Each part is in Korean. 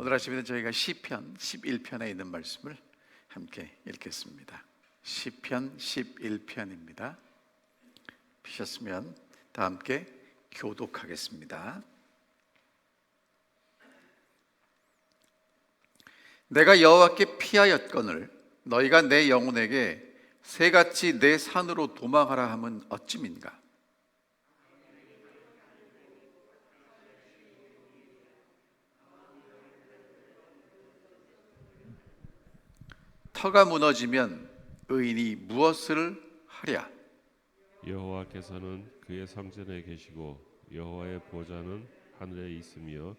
오늘 아침에는 저희가 시편 11편에 있는 말씀을 함께 읽겠습니다. 시편 11편입니다. 피셨으면 다 함께 교독하겠습니다. 내가 여호와께 피하였거늘 너희가 내 영혼에게 새같이 내 산으로 도망하라 함은 어찌민가. 터가 무너지면 의인이 무엇을 하랴. 여호와께서는 그의 성전에 계시고 여호와의 보좌는 하늘에 있으며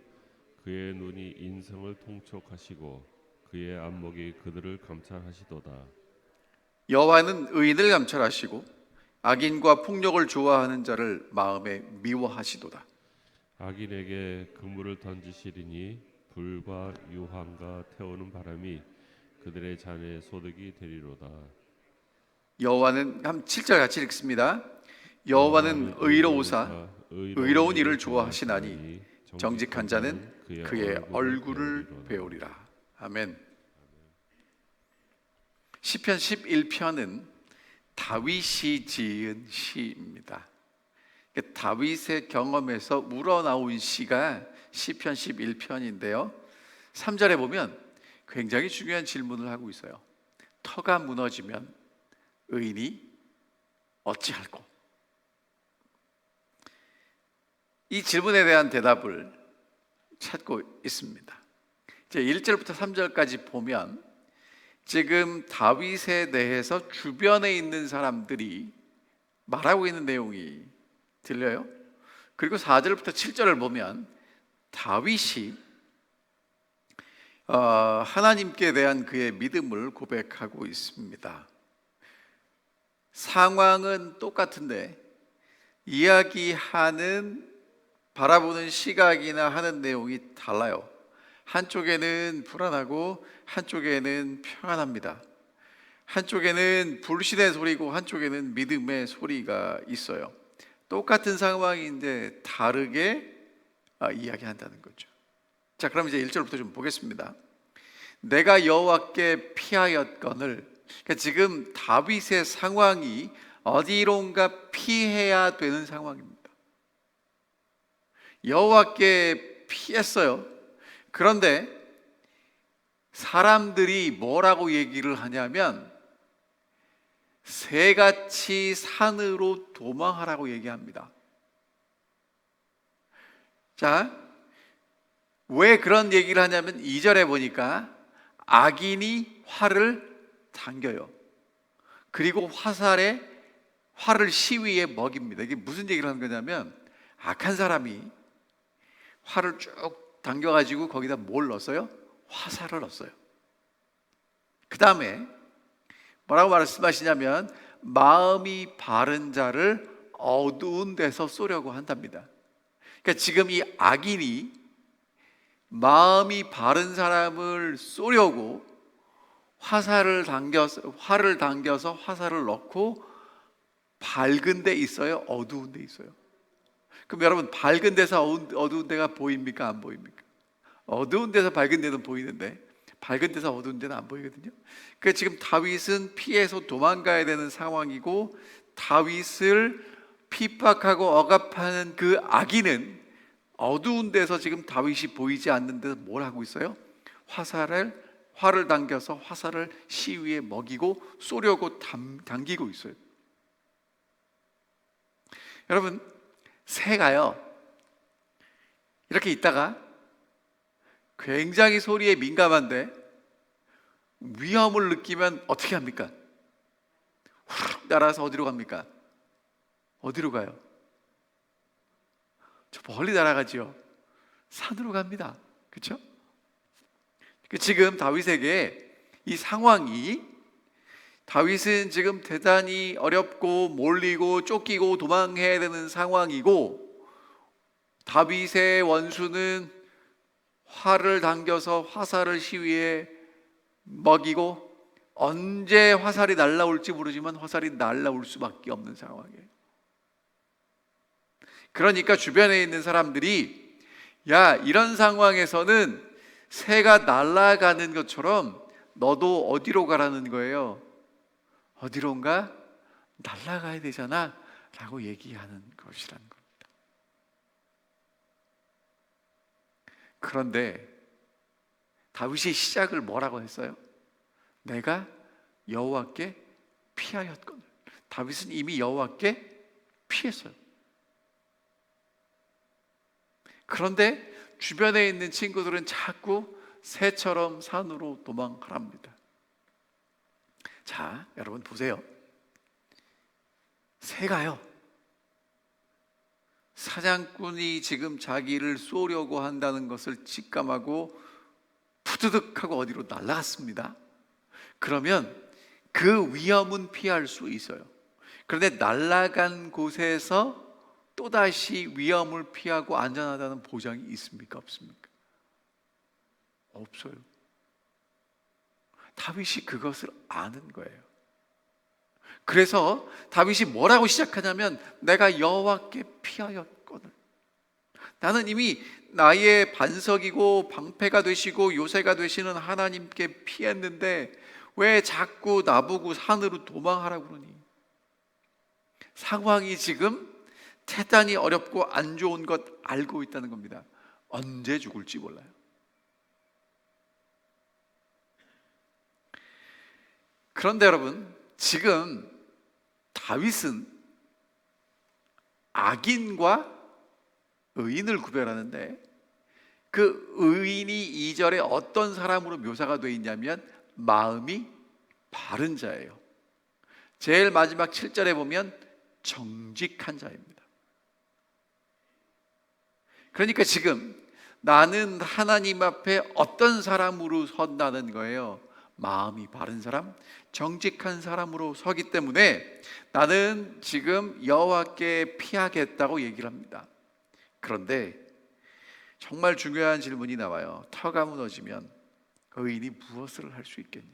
그의 눈이 인성을 통촉하시고 그의 안목이 그들을 감찰하시도다. 여호와는 의인을 감찰하시고 악인과 폭력을 좋아하는 자를 마음에 미워하시도다. 악인에게 그물을 던지시리니 불과 유황과 태우는 바람이 그들의 잔의 소득이 되리로다. 여호와는 7절 같이 읽습니다. 여호와는 의로우사 의로운 일을 좋아하시나니 정직한 자는 그의 얼굴을 배우리라. 아멘. 시편 11편은 다윗이 지은 시입니다. 다윗의 경험에서 우러나온 시가 시편 11편인데요 3절에 보면 굉장히 중요한 질문을 하고 있어요. 터가 무너지면 의인이 어찌할꼬? 이 질문에 대한 대답을 찾고 있습니다. 이제 1절부터 3절까지 보면 지금 다윗에 대해서 주변에 있는 사람들이 말하고 있는 내용이 들려요. 그리고 4절부터 7절을 보면 다윗이 하나님께 대한 그의 믿음을 고백하고 있습니다. 상황은 똑같은데 이야기하는 바라보는 시각이나 하는 내용이 달라요. 한쪽에는 불안하고 한쪽에는 평안합니다. 한쪽에는 불신의 소리고 한쪽에는 믿음의 소리가 있어요. 똑같은 상황인데 다르게 이야기한다는 거죠. 자, 그럼 이제 1절부터 좀 보겠습니다. 내가 여호와께 피하였거늘, 그러니까 지금 다윗의 상황이 어디론가 피해야 되는 상황입니다. 여호와께 피했어요. 그런데 사람들이 뭐라고 얘기를 하냐면 새같이 산으로 도망하라고 얘기합니다. 자, 왜 그런 얘기를 하냐면 2절에 보니까 악인이 활을 당겨요. 그리고 활을 시위에 먹입니다. 이게 무슨 얘기를 하는 거냐면 악한 사람이 활을 쭉 당겨가지고 거기다 뭘 넣었어요? 화살을 넣었어요. 그 다음에 뭐라고 말씀하시냐면 마음이 바른 자를 어두운 데서 쏘려고 한답니다. 그러니까 지금 이 악인이 마음이 바른 사람을 쏘려고 활을 당겨서 화살을 넣고 밝은 데 있어요? 어두운 데 있어요? 그럼 여러분 밝은 데서 어두운 데가 보입니까? 안 보입니까? 어두운 데서 밝은 데는 보이는데 밝은 데서 어두운 데는 안 보이거든요. 그러니까 지금 다윗은 피해서 도망가야 되는 상황이고 다윗을 핍박하고 억압하는 그 악인은 어두운 데서 지금 다윗이 보이지 않는 데서 뭘 하고 있어요? 활을 당겨서 화살을 시위에 먹이고 쏘려고 당기고 있어요. 여러분, 새가요 이렇게 있다가 굉장히 소리에 민감한데 위험을 느끼면 어떻게 합니까? 후룩 날아서 어디로 갑니까? 어디로 가요? 저 멀리 날아가지요. 산으로 갑니다. 그렇죠? 지금 다윗에게 이 상황이 다윗은 지금 대단히 어렵고 몰리고 쫓기고 도망해야 되는 상황이고 다윗의 원수는 활을 당겨서 화살을 시위에 먹이고 언제 화살이 날라올지 모르지만 화살이 날라올 수밖에 없는 상황이에요. 그러니까 주변에 있는 사람들이 야, 이런 상황에서는 새가 날아가는 것처럼 너도 어디로 가라는 거예요? 어디론가 날아가야 되잖아 라고 얘기하는 것이라는 겁니다. 그런데 다윗이 시작을 뭐라고 했어요? 내가 여호와께 피하였거늘. 다윗은 이미 여호와께 피했어요. 그런데 주변에 있는 친구들은 자꾸 새처럼 산으로 도망가랍니다. 자, 여러분 보세요. 새가요, 사냥꾼이 지금 자기를 쏘려고 한다는 것을 직감하고 푸드득하고 어디로 날아갔습니다. 그러면 그 위험은 피할 수 있어요. 그런데 날아간 곳에서 또다시 위험을 피하고 안전하다는 보장이 있습니까? 없습니까? 없어요. 다윗이 그것을 아는 거예요. 그래서 다윗이 뭐라고 시작하냐면 내가 여호와께 피하였거늘. 나는 이미 나의 반석이고 방패가 되시고 요새가 되시는 하나님께 피했는데 왜 자꾸 나보고 산으로 도망하라고 그러니? 상황이 지금 대단히 어렵고 안 좋은 것 알고 있다는 겁니다. 언제 죽을지 몰라요. 그런데 여러분, 지금 다윗은 악인과 의인을 구별하는데 그 의인이 2절에 어떤 사람으로 묘사가 되어 있냐면 마음이 바른 자예요. 제일 마지막 7절에 보면 정직한 자입니다. 그러니까 지금 나는 하나님 앞에 어떤 사람으로 선다는 거예요? 마음이 바른 사람, 정직한 사람으로 서기 때문에 나는 지금 여호와께 피하겠다고 얘기를 합니다. 그런데 정말 중요한 질문이 나와요. 터가 무너지면 의인이 무엇을 할 수 있겠냐?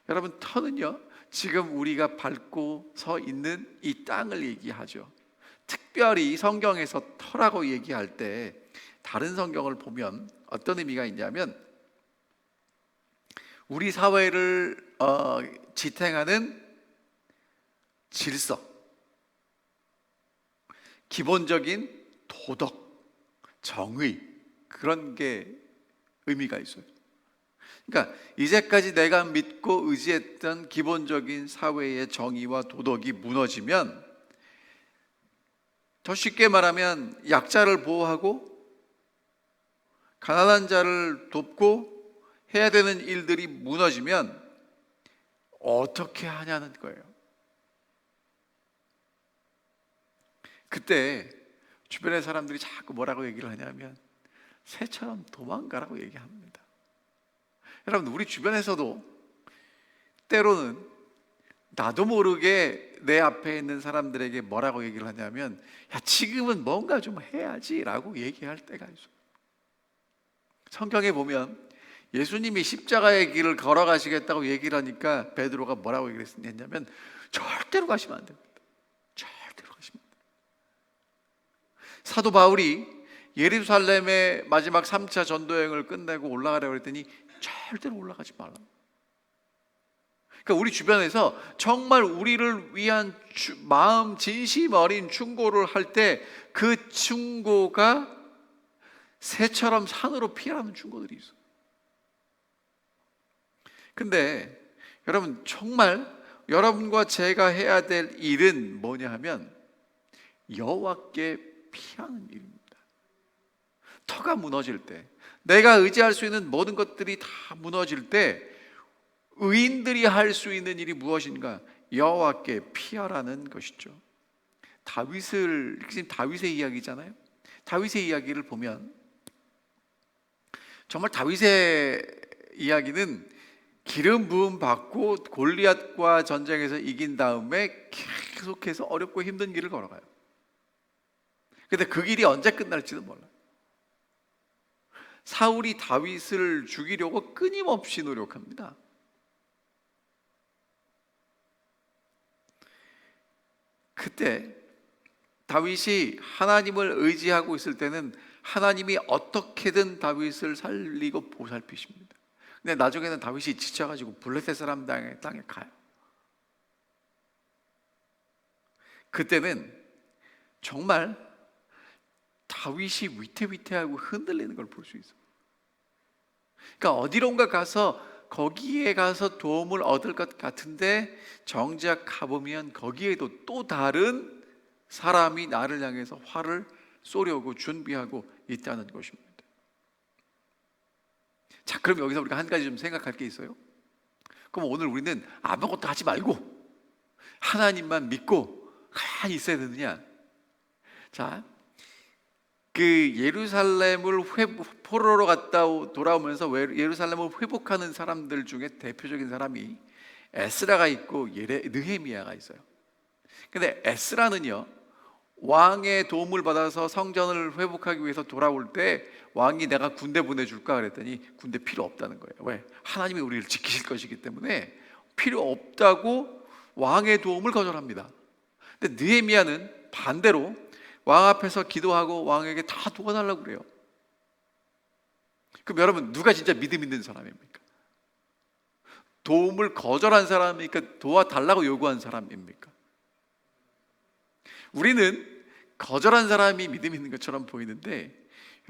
여러분, 터는요, 지금 우리가 밟고 서 있는 이 땅을 얘기하죠. 특별히 성경에서 터라고 얘기할 때 다른 성경을 보면 어떤 의미가 있냐면 우리 사회를 지탱하는 질서, 기본적인 도덕, 정의, 그런 게 의미가 있어요. 그러니까 이제까지 내가 믿고 의지했던 기본적인 사회의 정의와 도덕이 무너지면, 더 쉽게 말하면 약자를 보호하고 가난한 자를 돕고 해야 되는 일들이 무너지면 어떻게 하냐는 거예요. 그때 주변의 사람들이 자꾸 뭐라고 얘기를 하냐면 새처럼 도망가라고 얘기합니다. 여러분, 우리 주변에서도 때로는 나도 모르게 내 앞에 있는 사람들에게 뭐라고 얘기를 하냐면 야, 지금은 뭔가 좀 해야지 라고 얘기할 때가 있어요. 성경에 보면 예수님이 십자가의 길을 걸어가시겠다고 얘기를 하니까 베드로가 뭐라고 얘기를 했냐면 절대로 가시면 안 됩니다. 절대로 가시면 안 됩니다. 사도 바울이 예루살렘의 마지막 3차 전도여행을 끝내고 올라가라고 했더니 절대로 올라가지 말라. 그러니까 우리 주변에서 정말 우리를 위한 마음 진심 어린 충고를 할 때 그 충고가 새처럼 산으로 피하는 충고들이 있어요. 근데 여러분, 정말 여러분과 제가 해야 될 일은 뭐냐 하면 여호와께 피하는 일입니다. 터가 무너질 때, 내가 의지할 수 있는 모든 것들이 다 무너질 때 의인들이 할 수 있는 일이 무엇인가? 여호와께 피하라는 것이죠. 지금 다윗의 이야기잖아요. 다윗의 이야기를 보면 정말 다윗의 이야기는 기름 부음 받고 골리앗과 전쟁에서 이긴 다음에 계속해서 어렵고 힘든 길을 걸어가요. 근데 그 길이 언제 끝날지도 몰라요. 사울이 다윗을 죽이려고 끊임없이 노력합니다. 그때 다윗이 하나님을 의지하고 있을 때는 하나님이 어떻게든 다윗을 살리고 보살피십니다. 근데 나중에는 다윗이 지쳐가지고 블레셋 사람 땅에 가요. 그때는 정말 다윗이 위태위태하고 흔들리는 걸 볼 수 있어요. 그러니까 어디론가 가서 거기에 가서 도움을 얻을 것 같은데 정작 가보면 거기에도 또 다른 사람이 나를 향해서 활을 쏘려고 준비하고 있다는 것입니다. 자, 그럼 여기서 우리가 한 가지 좀 생각할 게 있어요. 그럼 오늘 우리는 아무것도 하지 말고 하나님만 믿고 가만히 있어야 되느냐? 자, 그 예루살렘을 포로로 갔다 돌아오면서 예루살렘을 회복하는 사람들 중에 대표적인 사람이 에스라가 있고 느헤미야가 있어요. 근데 에스라는요, 왕의 도움을 받아서 성전을 회복하기 위해서 돌아올 때 왕이 내가 군대 보내줄까 그랬더니 군대 필요 없다는 거예요. 왜? 하나님이 우리를 지키실 것이기 때문에 필요 없다고 왕의 도움을 거절합니다. 근데 느헤미야는 반대로 왕 앞에서 기도하고 왕에게 다 도와달라고 그래요. 그럼 여러분, 누가 진짜 믿음 있는 사람입니까? 도움을 거절한 사람입니까? 도와달라고 요구한 사람입니까? 우리는 거절한 사람이 믿음 있는 것처럼 보이는데,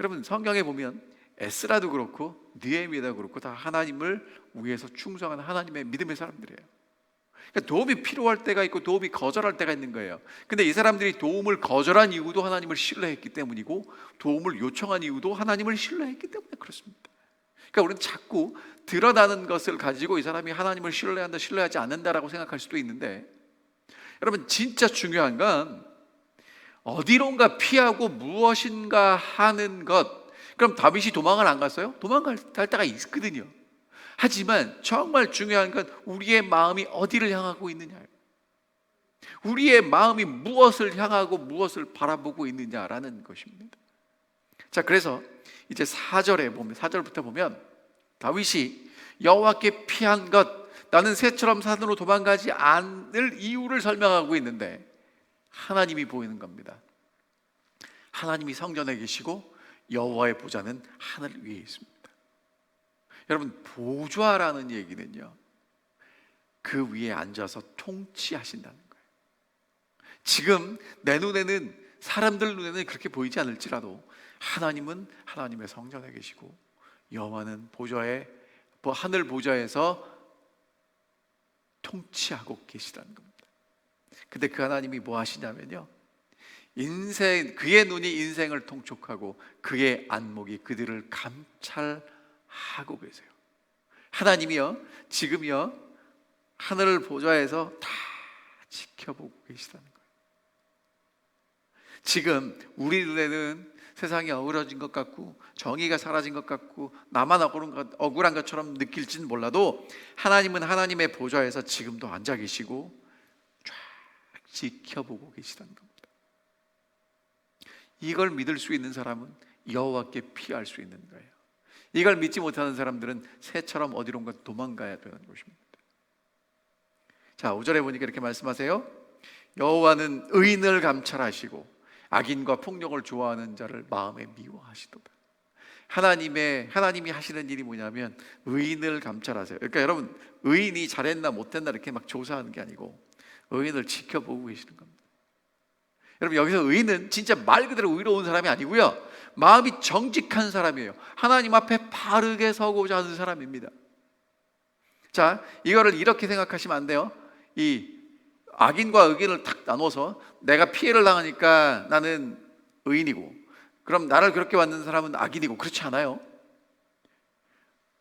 여러분 성경에 보면 에스라도 그렇고 느헤미야도 그렇고 다 하나님을 위해서 충성하는 하나님의 믿음의 사람들이에요. 그러니까 도움이 필요할 때가 있고 도움이 거절할 때가 있는 거예요. 근데 이 사람들이 도움을 거절한 이유도 하나님을 신뢰했기 때문이고 도움을 요청한 이유도 하나님을 신뢰했기 때문에 그렇습니다. 그러니까 우리는 자꾸 드러나는 것을 가지고 이 사람이 하나님을 신뢰한다, 신뢰하지 않는다라고 생각할 수도 있는데, 여러분 진짜 중요한 건 어디론가 피하고 무엇인가 하는 것. 그럼 다윗이 도망을 안 갔어요? 도망갈 때가 있거든요. 하지만 정말 중요한 건 우리의 마음이 어디를 향하고 있느냐예요. 우리의 마음이 무엇을 향하고 무엇을 바라보고 있느냐라는 것입니다. 자, 그래서 이제 4절부터 보면 다윗이 여호와께 피한 것, 나는 새처럼 산으로 도망가지 않을 이유를 설명하고 있는데 하나님이 보이는 겁니다. 하나님이 성전에 계시고 여호와의 보좌는 하늘 위에 있습니다. 여러분, 보좌라는 얘기는요, 그 위에 앉아서 통치하신다는 거예요. 지금 내 눈에는, 사람들 눈에는 그렇게 보이지 않을지라도 하나님은 하나님의 성전에 계시고 여호와는 하늘 보좌에서 통치하고 계시다는 겁니다. 근데 그 하나님이 뭐 하시냐면요, 그의 눈이 인생을 통촉하고 그의 안목이 그들을 감찰하고 계세요. 하나님이요, 지금이요, 하늘 보좌에서 다 지켜보고 계시다는 거예요. 지금 우리 눈에는 세상이 어우러진 것 같고 정의가 사라진 것 같고 나만 억울한 것처럼 느낄지는 몰라도 하나님은 하나님의 보좌에서 지금도 앉아 계시고 쫙 지켜보고 계시다는 겁니다. 이걸 믿을 수 있는 사람은 여호와께 피할 수 있는 거예요. 이걸 믿지 못하는 사람들은 새처럼 어디론가 도망가야 되는 것입니다. 자, 5절에 보니까 이렇게 말씀하세요. 여호와는 의인을 감찰하시고 악인과 폭력을 좋아하는 자를 마음에 미워하시도다. 하나님이 하시는 일이 뭐냐면 의인을 감찰하세요. 그러니까 여러분, 의인이 잘했나 못했나 이렇게 막 조사하는 게 아니고 의인을 지켜보고 계시는 겁니다. 여러분, 여기서 의인은 진짜 말 그대로 의로운 사람이 아니고요, 마음이 정직한 사람이에요. 하나님 앞에 바르게 서고자 하는 사람입니다. 자, 이거를 이렇게 생각하시면 안 돼요. 이 악인과 의인을 탁 나눠서 내가 피해를 당하니까 나는 의인이고 그럼 나를 그렇게 만든 사람은 악인이고, 그렇지 않아요.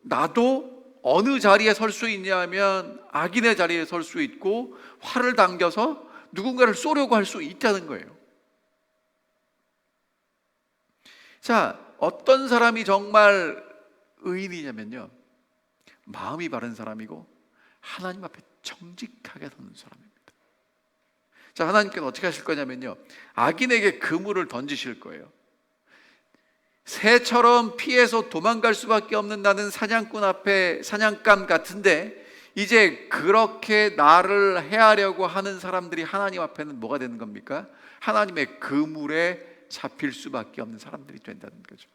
나도 어느 자리에 설 수 있냐면 악인의 자리에 설 수 있고 활을 당겨서 누군가를 쏘려고 할 수 있다는 거예요. 자, 어떤 사람이 정말 의인이냐면요, 마음이 바른 사람이고 하나님 앞에 정직하게 서는 사람입니다. 자, 하나님께서 어떻게 하실 거냐면요, 악인에게 그물을 던지실 거예요. 새처럼 피해서 도망갈 수밖에 없는 나는 사냥꾼 앞에 사냥감 같은데, 이제 그렇게 나를 해하려고 하는 사람들이 하나님 앞에는 뭐가 되는 겁니까? 하나님의 그물에 잡힐 수밖에 없는 사람들이 된다는 거죠.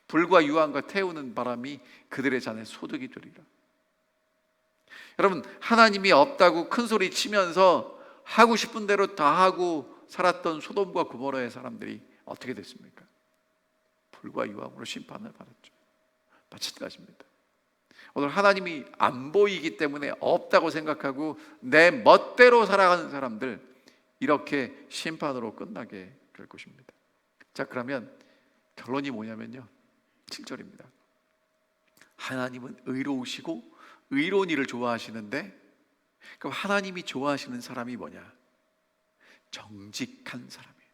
불과 유황과 태우는 바람이 그들의 잔에 소득이 되리라. 여러분, 하나님이 없다고 큰 소리 치면서 하고 싶은 대로 다 하고 살았던 소돔과 고모라의 사람들이 어떻게 됐습니까? 불과 유황으로 심판을 받았죠. 마찬가지입니다. 오늘 하나님이 안 보이기 때문에 없다고 생각하고 내 멋대로 살아가는 사람들, 이렇게 심판으로 끝나게 될 것입니다. 자, 그러면 결론이 뭐냐면요, 7절입니다. 하나님은 의로우시고 의로운 일을 좋아하시는데, 그럼 하나님이 좋아하시는 사람이 뭐냐? 정직한 사람이에요.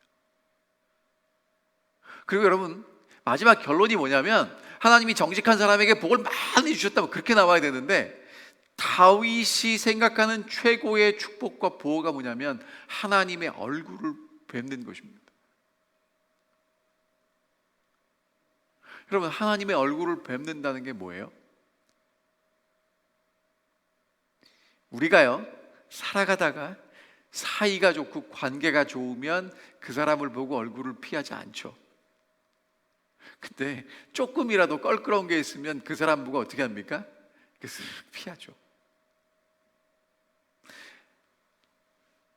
그리고 여러분, 마지막 결론이 뭐냐면 하나님이 정직한 사람에게 복을 많이 주셨다고 그렇게 나와야 되는데, 다윗이 생각하는 최고의 축복과 보호가 뭐냐면 하나님의 얼굴을 뵙는 것입니다. 여러분, 하나님의 얼굴을 뵙는다는 게 뭐예요? 우리가요, 살아가다가 사이가 좋고 관계가 좋으면 그 사람을 보고 얼굴을 피하지 않죠. 근데 조금이라도 껄끄러운 게 있으면 그 사람 보고 어떻게 합니까? 그래서 피하죠.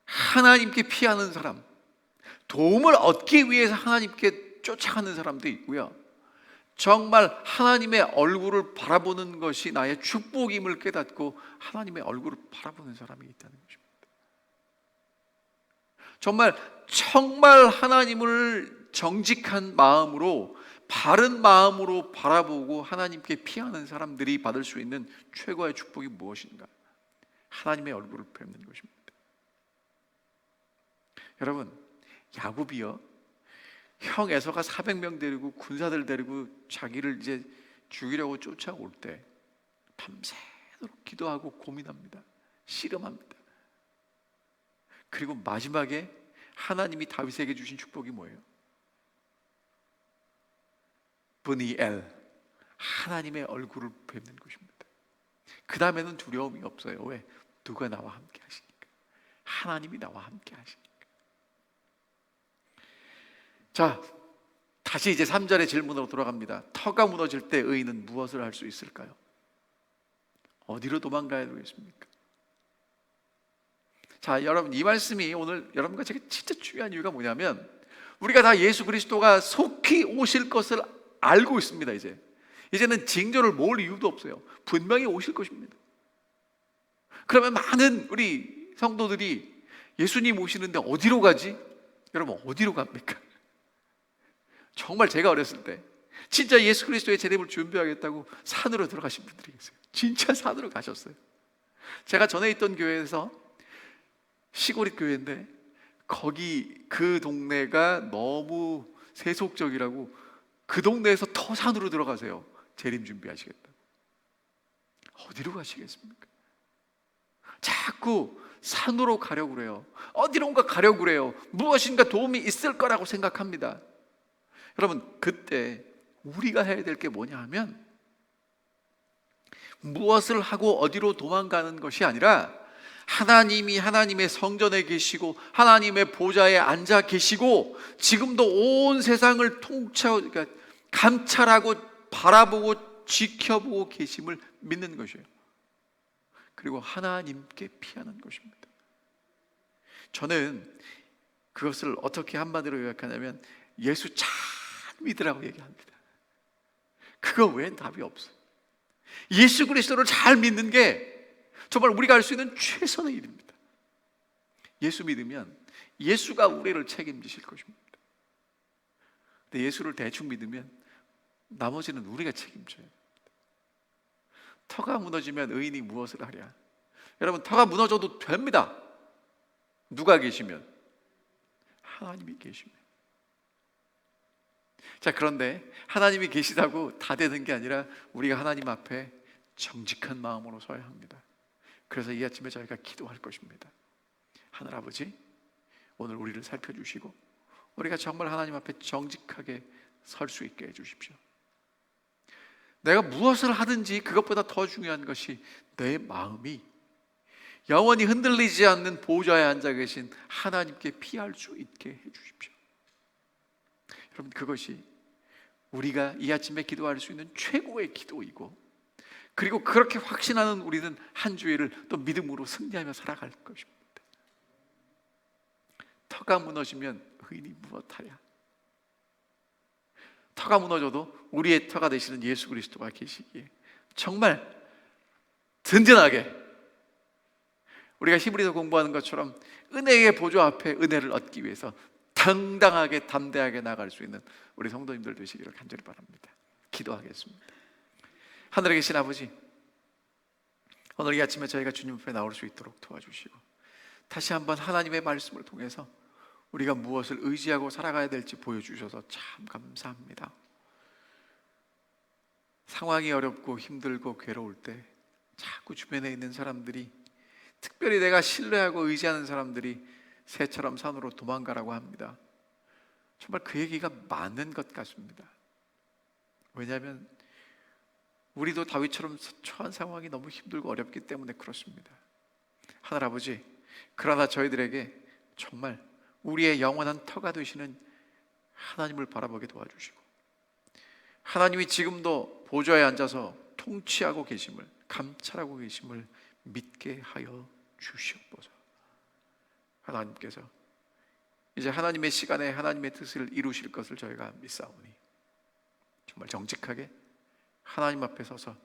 하나님께 피하는 사람, 도움을 얻기 위해서 하나님께 쫓아가는 사람도 있고요, 정말 하나님의 얼굴을 바라보는 것이 나의 축복임을 깨닫고 하나님의 얼굴을 바라보는 사람이 있다는 것입니다. 정말 하나님을 정직한 마음으로, 바른 마음으로 바라보고 하나님께 피하는 사람들이 받을 수 있는 최고의 축복이 무엇인가? 하나님의 얼굴을 뵙는 것입니다. 여러분, 야곱이요, 형 에서가 400명 데리고 군사들 데리고 자기를 이제 죽이려고 쫓아올 때 밤새도록 기도하고 고민합니다. 씨름합니다. 그리고 마지막에 하나님이 다윗에게 주신 축복이 뭐예요? 브니엘, 하나님의 얼굴을 뵙는 것입니다. 그 다음에는 두려움이 없어요. 왜? 누가 나와 함께 하시니까. 하나님이 나와 함께 하시니까. 자, 다시 이제 3절의 질문으로 돌아갑니다. 터가 무너질 때 의인은 무엇을 할 수 있을까요? 어디로 도망가야 되겠습니까? 자, 여러분, 이 말씀이 오늘 여러분과 제게 진짜 중요한 이유가 뭐냐면, 우리가 다 예수 그리스도가 속히 오실 것을 알고 있습니다. 이제는 징조를 모을 이유도 없어요. 분명히 오실 것입니다. 그러면 많은 우리 성도들이 예수님 오시는데 어디로 가지? 여러분, 어디로 갑니까? 정말 제가 어렸을 때 진짜 예수 그리스도의 재림을 준비하겠다고 산으로 들어가신 분들이 계세요. 진짜 산으로 가셨어요. 제가 전에 있던 교회에서 시골이 교회인데, 거기 그 동네가 너무 세속적이라고 그 동네에서 더 산으로 들어가세요. 재림 준비하시겠다고. 어디로 가시겠습니까? 자꾸 산으로 가려고 그래요. 어디론가 가려고 그래요. 무엇인가 도움이 있을 거라고 생각합니다. 여러분, 그때 우리가 해야 될 게 뭐냐 하면, 무엇을 하고 어디로 도망가는 것이 아니라 하나님이 하나님의 성전에 계시고 하나님의 보좌에 앉아 계시고 지금도 온 세상을 그러니까 감찰하고 바라보고 지켜보고 계심을 믿는 것이에요. 그리고 하나님께 피하는 것입니다. 저는 그것을 어떻게 한마디로 요약하냐면, 예수 잘 믿으라고 얘기합니다. 그거 외엔 답이 없어요. 예수 그리스도를 잘 믿는 게 정말 우리가 할 수 있는 최선의 일입니다. 예수 믿으면 예수가 우리를 책임지실 것입니다. 근데 예수를 대충 믿으면 나머지는 우리가 책임져요. 터가 무너지면 의인이 무엇을 하랴? 여러분, 터가 무너져도 됩니다. 누가 계시면? 하나님이 계시면. 자, 그런데 하나님이 계시다고 다 되는 게 아니라 우리가 하나님 앞에 정직한 마음으로 서야 합니다. 그래서 이 아침에 저희가 기도할 것입니다. 하늘아버지, 오늘 우리를 살펴주시고 우리가 정말 하나님 앞에 정직하게 설 수 있게 해주십시오. 내가 무엇을 하든지 그것보다 더 중요한 것이 내 마음이 영원히 흔들리지 않는 보좌에 앉아 계신 하나님께 피할 수 있게 해주십시오. 여러분, 그것이 우리가 이 아침에 기도할 수 있는 최고의 기도이고, 그리고 그렇게 확신하는 우리는 한 주일을 또 믿음으로 승리하며 살아갈 것입니다. 터가 무너지면 의인이 무엇하랴. 터가 무너져도 우리의 터가 되시는 예수 그리스도가 계시기에 정말 든든하게, 우리가 히브리서 공부하는 것처럼 은혜의 보좌 앞에 은혜를 얻기 위해서 당당하게 담대하게 나갈 수 있는 우리 성도님들 되시기를 간절히 바랍니다. 기도하겠습니다. 하늘에 계신 아버지, 오늘 이 아침에 저희가 주님 앞에 나올 수 있도록 도와주시고, 다시 한번 하나님의 말씀을 통해서 우리가 무엇을 의지하고 살아가야 될지 보여주셔서 참 감사합니다. 상황이 어렵고 힘들고 괴로울 때 자꾸 주변에 있는 사람들이, 특별히 내가 신뢰하고 의지하는 사람들이 새처럼 산으로 도망가라고 합니다. 정말 그 얘기가 맞는 것 같습니다. 왜냐하면 우리도 다윗처럼 처한 상황이 너무 힘들고 어렵기 때문에 그렇습니다. 하늘 아버지, 그러나 저희들에게 정말 우리의 영원한 터가 되시는 하나님을 바라보게 도와주시고, 하나님이 지금도 보좌에 앉아서 통치하고 계심을, 감찰하고 계심을 믿게 하여 주시옵소서. 하나님께서 이제 하나님의 시간에 하나님의 뜻을 이루실 것을 저희가 믿사오니, 정말 정직하게 하나님 앞에 서서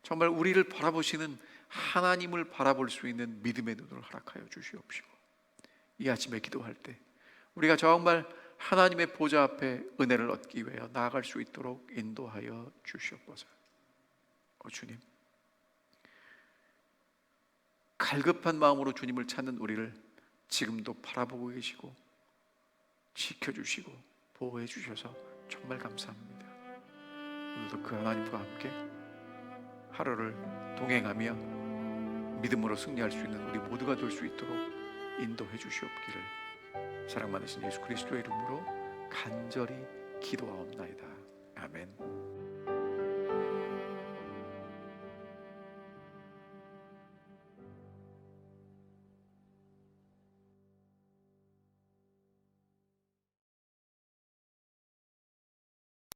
정말 우리를 바라보시는 하나님을 바라볼 수 있는 믿음의 눈을 허락하여 주시옵시고, 이 아침에 기도할 때 우리가 정말 하나님의 보좌 앞에 은혜를 얻기 위하여 나아갈 수 있도록 인도하여 주시옵소서. 주님, 갈급한 마음으로 주님을 찾는 우리를 지금도 바라보고 계시고 지켜주시고 보호해 주셔서 정말 감사합니다. 오늘도 그 하나님과 함께 하루를 동행하며 믿음으로 승리할 수 있는 우리 모두가 될 수 있도록 인도해 주시옵기를 사랑 많으신 예수 그리스도의 이름으로 간절히 기도하옵나이다. 아멘.